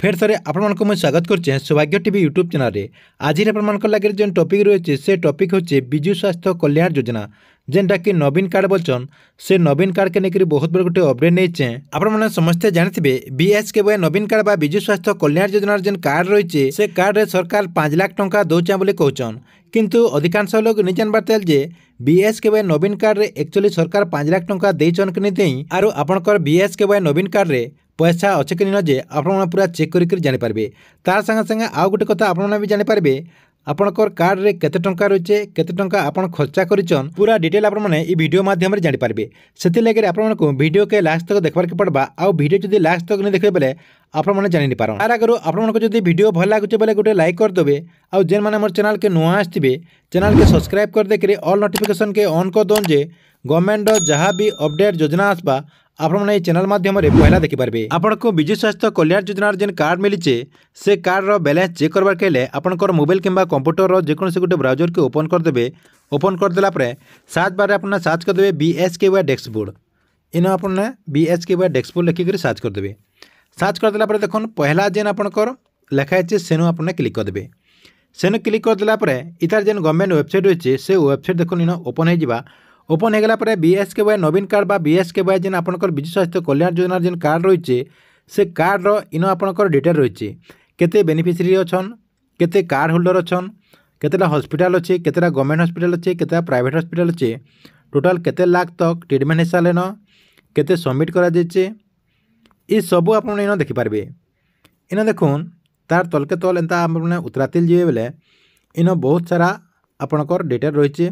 फेर थे आपण को स्वागत करुचे सौभाग्य टीवी यूट्यूब चैनल रे। आज आप लगे जो टॉपिक रही से टॉपिक होचे विजु स्वास्थ्य कल्याण योजना जेनटा कि नवीन कार्ड बोलचन से नवीन कार्ड के लेकर बहुत बड़ा गोटे अपडेट नहीं आपने समस्ते जानते बीएसके नवीन कार्ड बा विजु स्वास्थ्य कल्याण योजना जेन कार्ड रही से कार्ड रे सरकार 5 लाख टंका दौचा बोली कहचन किंतु अधिकांश लोग नहीं जानबार तेल जे बीएसके नवीन कार्ड रे एक्चुअली सरकार 5 लाख टंका देचन कि नहीं आरो आपनकर बीएसके नवीन कार्ड रे पैसा अच्छे कि जे आप पूरा चेक कर जानीपारे। तार संगे संगे आउ गोटे कथा आपने भी जानीपारे आपणकर कार्ड रे केते टंका रही केते टंका आपन खर्चा करिचन पूरा डिटेल आपने वीडियो माध्यम जानीपारे। से लगे आपको वीडियो के लास्ट तक देखबार के पड़वा आउ वीडियो जब लास्ट तक नहीं देखिए बेले आपने जानी पार। तार आगर आपको जब वीडियो भल लगुचे बेले गोटे लाइक करदे आउ जेन मैंने मोर चैनल के नुआ आसवे चैनल के सब्सक्राइब कर देकर ऑल नोटिफिकेशन के ऑन कर दौन जे गवर्नमेंट जहाँ भी अपडेट योजना आसपा आपने चैनल माध्यम पहला देखिपारे। आपको विजु स्वास्थ्य कल्याण योजना जेन कार्ड मिली से कार्ड रो बैलेंस चेक करबार के आपनकर मोबाइल किंबा कंप्यूटर जेकोसी गोटे ब्राउजर के ओपन करदे। ओपन करदेला सर्च बार आपने सर्च करदे बीएसके डेस्कबोर्ड इन आपने बीएसके डेस्कबोर्ड लिखिक सर्च करदे। सर्च करदेला देखो पहला जेन आपनकर लिखाई सेनु आपने क्लिक करदे। सेनु क्लिक करदेला इतार जेन गवर्नमेंट वेबसाइट रही से वेबसाइट देखो इन ओपन हो ओपन होगला बीएसके नवीन कार्ड बा बीएसके जेन आपनकर विजु स्वास्थ्य कल्याण योजना जेन कार्ड रही से कार्ड रो इन आपनकर डिटेल रही केते बेनिफिशियरी अच्छन केते कार्ड होल्डर अच्छन केतेटा हॉस्पिटल अच्छे केतेटा गवर्नमेंट हॉस्पिटल अच्छे केतेटा प्राइवेट हॉस्पिटल अच्छे टोटाल केते लाख तक ट्रिटमेंट हो सारे न केते सबमिट करा जाइछे ये सबू आप देखिपारे। इन देखुन तार तलके तल एंता आपने उतरातिल जीवे बेले इन बहुत सारा आपनकर डिटेल रही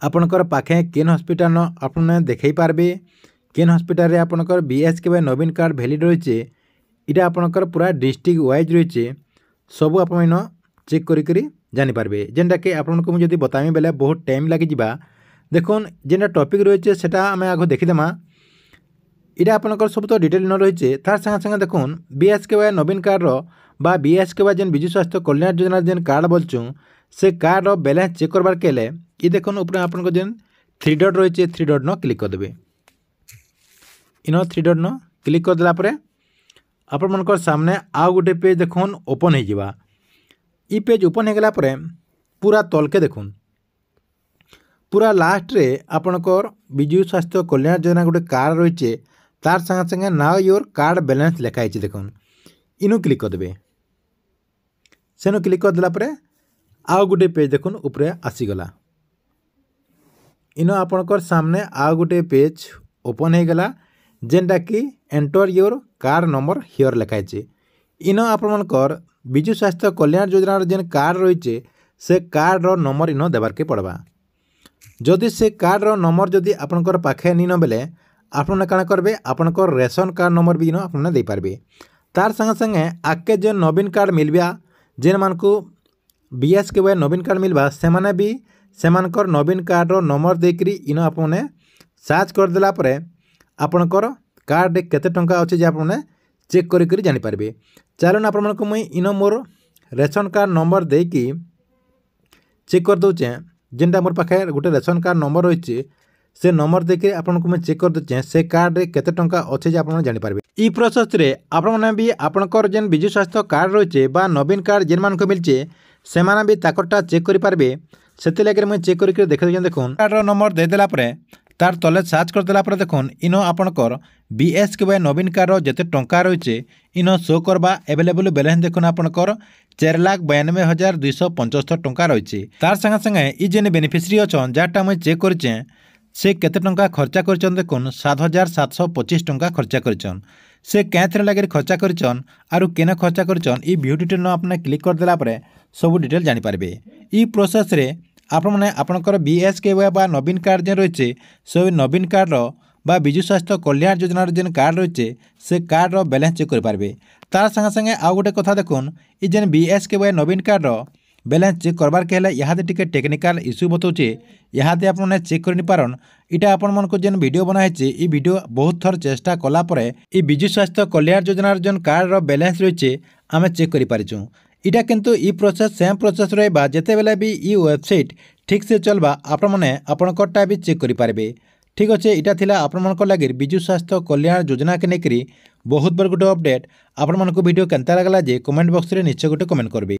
आपनकर पाखे केन हॉस्पिटल न आपने देखई पारबे केन हॉस्पिटल रे आपनकर बीएसके नवीन कार्ड वैलिड रही इटा आपनकर पूरा डिस्ट्रिक्ट वाइज रही सबू आप चेक करी जानीपारे। जेनटा कि आपको मुझे बतामी बेले बहुत टाइम लगी देखुन जेनटा टॉपिक रही है आम आग देखीदेमा इटा आपनकर सब तो डिटेल न रही तार संगे संगे देखुन बीएसके नवीन कार्ड रो बा बीएसके जेन विजु स्वास्थ्य कल्याण योजना जेन कार्ड बोलचुँ से कार्ड रो बैलेंस चेक करबार के ये देखुन ऊपर आपन जेन 3 डॉट रही है 3 डॉट न क्लिक करदे। इन 3 डॉट न क्लिक करदेला आपनकर सामने आउ गोटे पेज देखुन ओपन हो ई पेज ओपन होगला पूरा तलके देखुन पूरा लास्ट रे आपनकर विजु स्वास्थ्य कल्याण योजना गोटे कार्ड रही है तार संगे संगे नाउ योर कार्ड बैलेंस लिखाई देखुन इनू क्लिक करदे। सेनु क्लिक करदेला आउ गोटे पेज देखुन ऊपर आसीगला इन आपनकर सामने आउ गोटे पेज ओपन होगला जेनटा कि enter your card number here लिखाई इन आपनकर विजु स्वास्थ्य कल्याण योजना जेन कार्ड रही से कार्ड रो नंबर इन देवार के पड़वा जदि से कार्ड रो नंबर जदि आपनकर पाखे नी न बेले आपने काण करबे आपनकर रेशन कार्ड नंबर भी इन आपने दे पारबे। तार संगे संगे आगे जो नवीन कार्ड मिलबा जेन मानकु बीएसके नवीन कार्ड मिलबा से माने भी सेमानकर नवीन कार्ड रो नंबर देकरी इन आपने सर्च करदेला आपनकर कार्ड केते टंका अच्छे जे आपने चेक करी जानीपारे। चलन आपको मुई इन मोर रेशन कार्ड नंबर देकी चेक कर दूचे जेनटा मोर पाखे गोटे रेशन कार्ड नंबर रही से नंबर देखे आपको मुझे चेक कर दूचे से कार्ड रे केते टंका अच्छे जे आपने जानीपारे। ई प्रोसेस रे आपने भी आपनकर जेन विजु स्वास्थ्य कार्ड रही बा नवीन कार्ड जेन मान को मिलचे से माने भी ताकरटा चेक करि पारबे से लगे मुझे चेक करके देखते देखुन कार्ड नंबर देदेला तार तले सर्च करदेला देखुन इन आपनकर बीएसके नवीन कार्ड जिते टंका रही इन शो करवा एवेलेबल बैलेंस देखुन आपनकर 4,92,275 टंका रही तार संगे संगे ई जेन बेनिफिशियरी अच्छा जहाँटा मुझे चेक करचे से केते टंका खर्चा करचन देखुन 7,725 टंका खर्चा करचन से क्या लगे खर्चा करचन आरु केने खर्चा करचन ई व्यू डिटेल आपने क्लिक करदेला सब डिटेल जानीपारे। ई प्रोसेस रे आपने आपनकर बीएसके नवीन कार्ड जेन रही से नवीन कार्ड रो बा विजु स्वास्थ्य कल्याण योजना जेन कार्ड रही से कार्ड रो बैलेंस चेक करें। तार संगे संगे आउ गोटे कथा देखुन ई जेन बीएसके नवीन कार्ड रो बैलेंस चेक करबार के यहाँ टिके टेक्निकल इश्यू बताऊे यहाँ आपने चेक कर पारन इटा आपण को जेन वीडियो बनाई ई वीडियो बहुत थर चेष्टा कलापर ई विजु स्वास्थ्य कल्याण योजना जेन कार्ड रो बैलेंस रही आम चेक कर पारिचु इटा किंतु ई प्रोसेस सेम प्रोसेस रहा जिते बेले भी ई वेबसाइट ठीक से चलवा आपने आपणकटा भी चेक करेंगे। ठीक अच्छे यहाँ थिला आपण लगे विजु स्वास्थ्य कल्याण योजना के लेकर बहुत बड़ गोटे अपडेट। आपण मानक वीडियो केनता लागला जे कमेंट बॉक्स रे निश्चय गोटे कमेंट करबे।